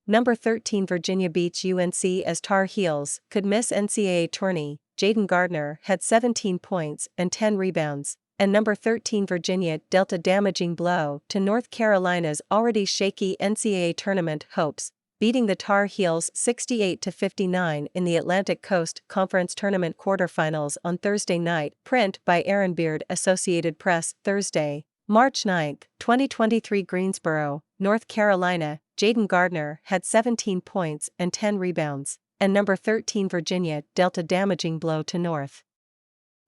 Number 13 Virginia beats UNC as Tar Heels could miss NCAA tourney. Jaden Gardner had 17 points and 10 rebounds, and number 13 Virginia dealt a damaging blow to North Carolina's already shaky NCAA tournament hopes, beating the Tar Heels 68-59 in the Atlantic Coast Conference Tournament quarterfinals on Thursday night. Print by Aaron Beard, Associated Press, Thursday, March 9, 2023. Greensboro, North Carolina. Jaden Gardner had 17 points and 10 rebounds, and number 13 Virginia dealt a damaging blow to North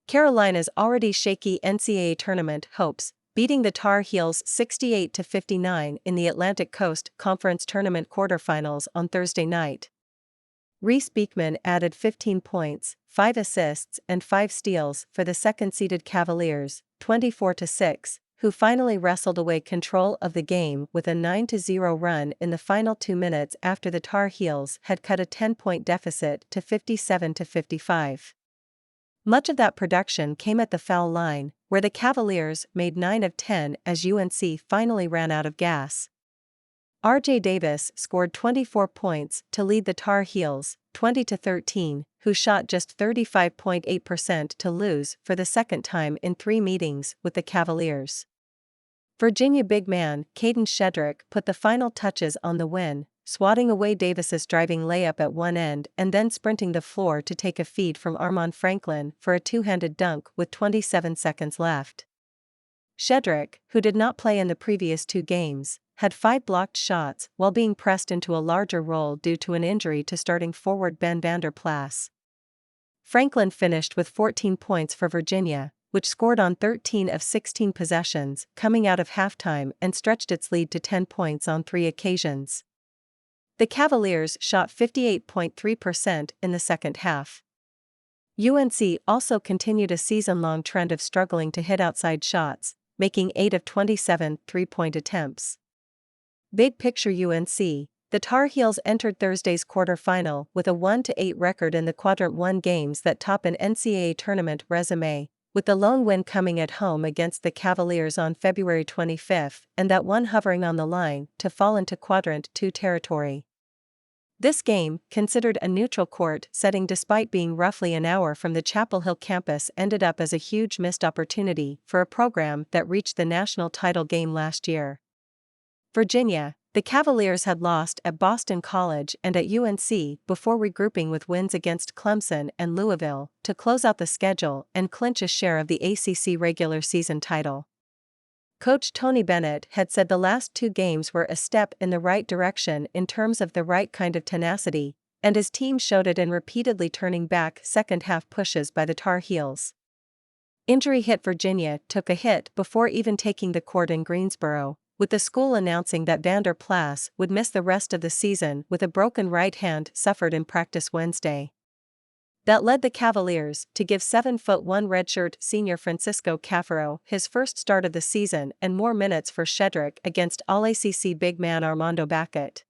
Carolina's already shaky NCAA tournament hopes, beating the Tar Heels 68-59 in the Atlantic Coast Conference Tournament quarterfinals on Thursday night. Reese Beekman added 15 points, 5 assists and 5 steals for the second-seeded Cavaliers, 24-6, who finally wrestled away control of the game with a 9-0 run in the final 2 minutes after the Tar Heels had cut a 10-point deficit to 57-55. Much of that production came at the foul line, where the Cavaliers made 9 of 10 as UNC finally ran out of gas. R.J. Davis scored 24 points to lead the Tar Heels, 20-13, who shot just 35.8% to lose for the second time in 3 meetings with the Cavaliers. Virginia big man Caden Shedrick put the final touches on the win, swatting away Davis's driving layup at one end and then sprinting the floor to take a feed from Armaan Franklin for a two-handed dunk with 27 seconds left. Shedrick, who did not play in the previous 2 games, had 5 blocked shots while being pressed into a larger role due to an injury to starting forward Ben Vander Plas. Franklin finished with 14 points for Virginia, which scored on 13 of 16 possessions coming out of halftime and stretched its lead to 10 points on 3 occasions. The Cavaliers shot 58.3% in the second half. UNC also continued a season-long trend of struggling to hit outside shots, making 8 of 27 three-point attempts. Big picture UNC, the Tar Heels entered Thursday's quarterfinal with a 1-8 record in the Quadrant 1 games that top an NCAA tournament resume, with the lone win coming at home against the Cavaliers on February 25 and that one hovering on the line to fall into Quadrant 2 territory. This game, considered a neutral court setting despite being roughly an hour from the Chapel Hill campus, ended up as a huge missed opportunity for a program that reached the national title game last year. Virginia, the Cavaliers had lost at Boston College and at UNC before regrouping with wins against Clemson and Louisville to close out the schedule and clinch a share of the ACC regular season title. Coach Tony Bennett had said the last 2 games were a step in the right direction in terms of the right kind of tenacity, and his team showed it in repeatedly turning back second-half pushes by the Tar Heels. Injury hit Virginia took a hit before even taking the court in Greensboro, with the school announcing that Vander Plas would miss the rest of the season with a broken right hand suffered in practice Wednesday. That led the Cavaliers to give 7'1" redshirt senior Francisco Caffaro his first start of the season and more minutes for Shedrick against All-ACC big man Armando Bacot.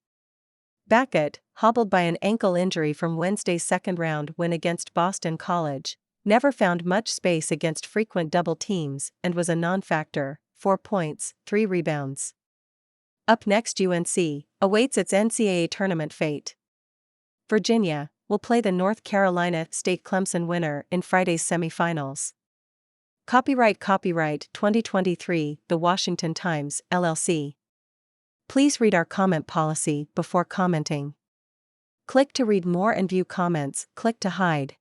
Bacot, hobbled by an ankle injury from Wednesday's second-round win against Boston College, never found much space against frequent double teams and was a non-factor. 4 points, 3 rebounds. Up next, UNC awaits its NCAA tournament fate. Virginia will play the North Carolina State Clemson winner in Friday's semifinals. Copyright 2023, The Washington Times, LLC. Please read our comment policy before commenting. Click to read more and view comments, click to hide.